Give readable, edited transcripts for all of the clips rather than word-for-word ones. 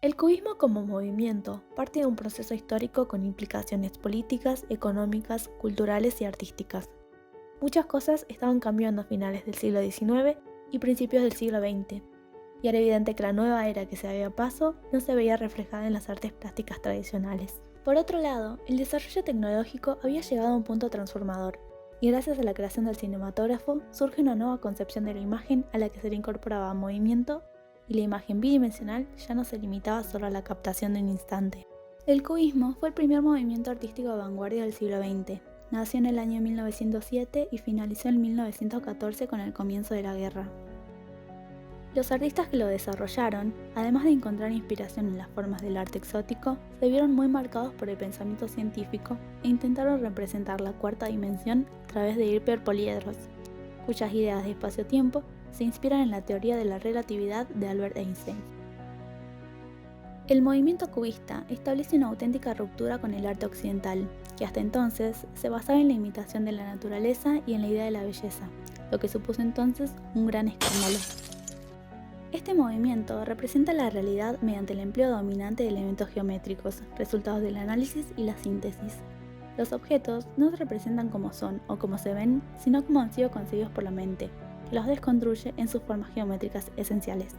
El cubismo como movimiento parte de un proceso histórico con implicaciones políticas, económicas, culturales y artísticas. Muchas cosas estaban cambiando a finales del siglo XIX y principios del siglo XX, y era evidente que la nueva era que se abría paso no se veía reflejada en las artes plásticas tradicionales. Por otro lado, el desarrollo tecnológico había llegado a un punto transformador, y gracias a la creación del cinematógrafo surge una nueva concepción de la imagen a la que se le incorporaba movimiento, y la imagen bidimensional ya no se limitaba solo a la captación de un instante. El cubismo fue el primer movimiento artístico de vanguardia del siglo XX. Nació en el año 1907 y finalizó en 1914 con el comienzo de la guerra. Los artistas que lo desarrollaron, además de encontrar inspiración en las formas del arte exótico, se vieron muy marcados por el pensamiento científico e intentaron representar la cuarta dimensión a través de hiperpoliedros, cuyas ideas de espacio-tiempo se inspiran en la teoría de la relatividad de Albert Einstein. El movimiento cubista establece una auténtica ruptura con el arte occidental, que hasta entonces se basaba en la imitación de la naturaleza y en la idea de la belleza, lo que supuso entonces un gran escándalo. Este movimiento representa la realidad mediante el empleo dominante de elementos geométricos, resultados del análisis y la síntesis. Los objetos no se representan como son o como se ven, sino como han sido concebidos por la mente, que los desconstruye en sus formas geométricas esenciales.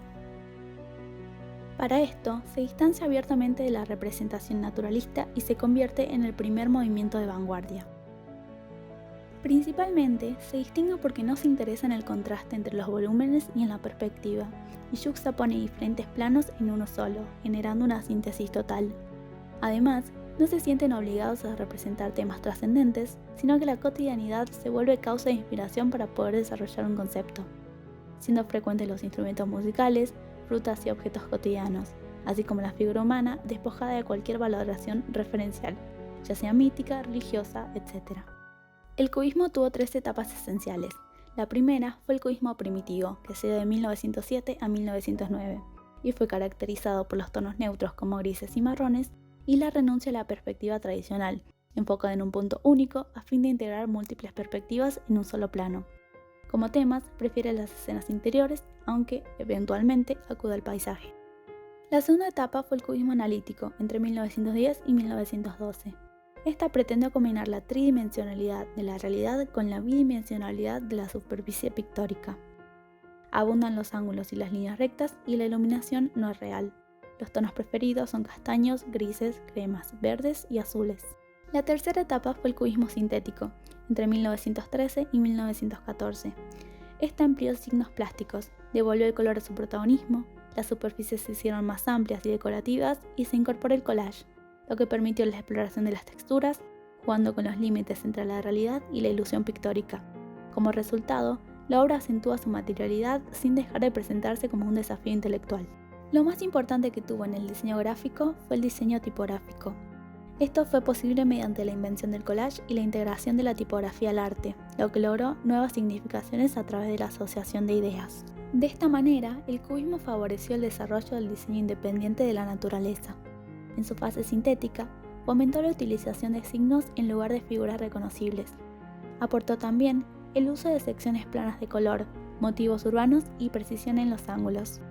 Para esto, se distancia abiertamente de la representación naturalista y se convierte en el primer movimiento de vanguardia. Principalmente, se distingue porque no se interesa en el contraste entre los volúmenes y en la perspectiva, y juxtapone diferentes planos en uno solo, generando una síntesis total. Además, no se sienten obligados a representar temas trascendentes, sino que la cotidianidad se vuelve causa de inspiración para poder desarrollar un concepto, siendo frecuentes los instrumentos musicales, frutas y objetos cotidianos, así como la figura humana despojada de cualquier valoración referencial, ya sea mítica, religiosa, etc. El cubismo tuvo tres etapas esenciales. La primera fue el cubismo primitivo, que se dio de 1907 a 1909, y fue caracterizado por los tonos neutros como grises y marrones, y la renuncia a la perspectiva tradicional, enfocada en un punto único a fin de integrar múltiples perspectivas en un solo plano. Como temas, prefiere las escenas interiores, aunque eventualmente acude al paisaje. La segunda etapa fue el cubismo analítico, entre 1910 y 1912. Esta pretendió combinar la tridimensionalidad de la realidad con la bidimensionalidad de la superficie pictórica. Abundan los ángulos y las líneas rectas y la iluminación no es real. Los tonos preferidos son castaños, grises, cremas, verdes y azules. La tercera etapa fue el cubismo sintético, entre 1913 y 1914. Esta amplió signos plásticos, devolvió el color a su protagonismo, las superficies se hicieron más amplias y decorativas y se incorporó el collage, lo que permitió la exploración de las texturas, jugando con los límites entre la realidad y la ilusión pictórica. Como resultado, la obra acentúa su materialidad sin dejar de presentarse como un desafío intelectual. Lo más importante que tuvo en el diseño gráfico fue el diseño tipográfico. Esto fue posible mediante la invención del collage y la integración de la tipografía al arte, lo que logró nuevas significaciones a través de la asociación de ideas. De esta manera, el cubismo favoreció el desarrollo del diseño independiente de la naturaleza. En su fase sintética, fomentó la utilización de signos en lugar de figuras reconocibles. Aportó también el uso de secciones planas de color, motivos urbanos y precisión en los ángulos.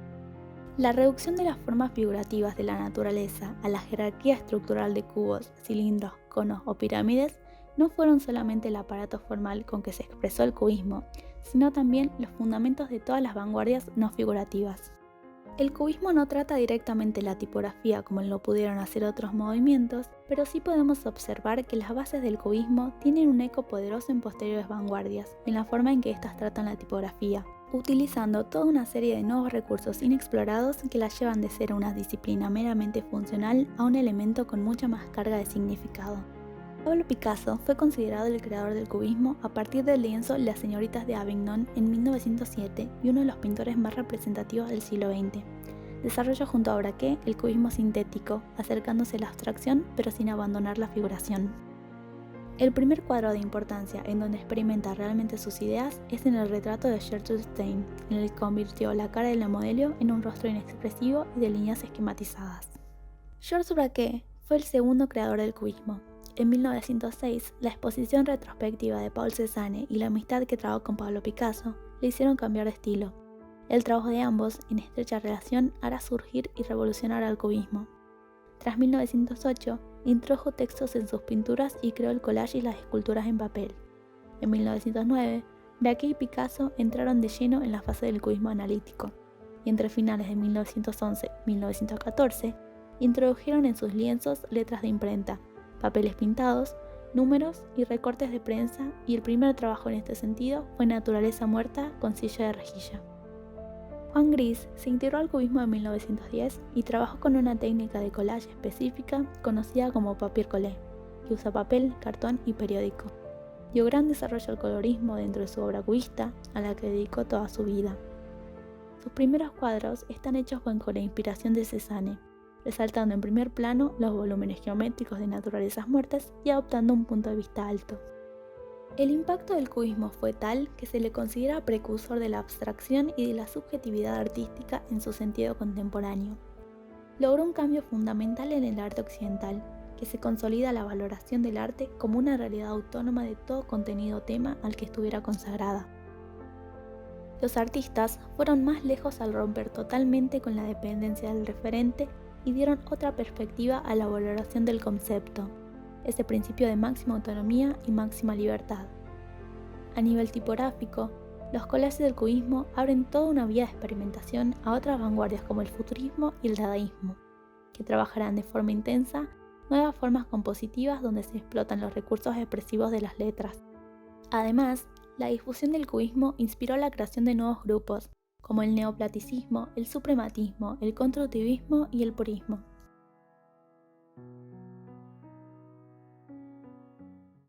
La reducción de las formas figurativas de la naturaleza a la jerarquía estructural de cubos, cilindros, conos o pirámides no fueron solamente el aparato formal con que se expresó el cubismo, sino también los fundamentos de todas las vanguardias no figurativas. El cubismo no trata directamente la tipografía como lo pudieron hacer otros movimientos, pero sí podemos observar que las bases del cubismo tienen un eco poderoso en posteriores vanguardias, en la forma en que éstas tratan la tipografía, utilizando toda una serie de nuevos recursos inexplorados que la llevan de ser una disciplina meramente funcional a un elemento con mucha más carga de significado. Pablo Picasso fue considerado el creador del cubismo a partir del lienzo Las señoritas de Avignon en 1907 y uno de los pintores más representativos del siglo XX. Desarrolló junto a Braque el cubismo sintético, acercándose a la abstracción pero sin abandonar la figuración. El primer cuadro de importancia en donde experimenta realmente sus ideas es en el retrato de Gertrude Stein, en el que convirtió la cara de la modelo en un rostro inexpresivo y de líneas esquematizadas. Georges Braque fue el segundo creador del cubismo. En 1906, la exposición retrospectiva de Paul Cézanne y la amistad que trabó con Pablo Picasso le hicieron cambiar de estilo. El trabajo de ambos, en estrecha relación, hará surgir y revolucionar al cubismo. Tras 1908, introdujo textos en sus pinturas y creó el collage y las esculturas en papel. En 1909, Braque y Picasso entraron de lleno en la fase del cubismo analítico, y entre finales de 1911 y 1914, introdujeron en sus lienzos letras de imprenta, papeles pintados, números y recortes de prensa, y el primer trabajo en este sentido fue Naturaleza muerta con silla de rejilla. Juan Gris se integró al cubismo en 1910 y trabajó con una técnica de collage específica conocida como papier-collé, que usa papel, cartón y periódico. Dio gran desarrollo al colorismo dentro de su obra cubista, a la que dedicó toda su vida. Sus primeros cuadros están hechos con la inspiración de Cézanne, resaltando en primer plano los volúmenes geométricos de naturalezas muertas y adoptando un punto de vista alto. El impacto del cubismo fue tal que se le considera precursor de la abstracción y de la subjetividad artística en su sentido contemporáneo. Logró un cambio fundamental en el arte occidental, que se consolida la valoración del arte como una realidad autónoma de todo contenido o tema al que estuviera consagrada. Los artistas fueron más lejos al romper totalmente con la dependencia del referente y dieron otra perspectiva a la valoración del concepto, ese principio de máxima autonomía y máxima libertad. A nivel tipográfico, los collages del cubismo abren toda una vía de experimentación a otras vanguardias como el futurismo y el dadaísmo, que trabajarán de forma intensa nuevas formas compositivas donde se explotan los recursos expresivos de las letras. Además, la difusión del cubismo inspiró la creación de nuevos grupos, como el neoplaticismo, el suprematismo, el constructivismo y el purismo.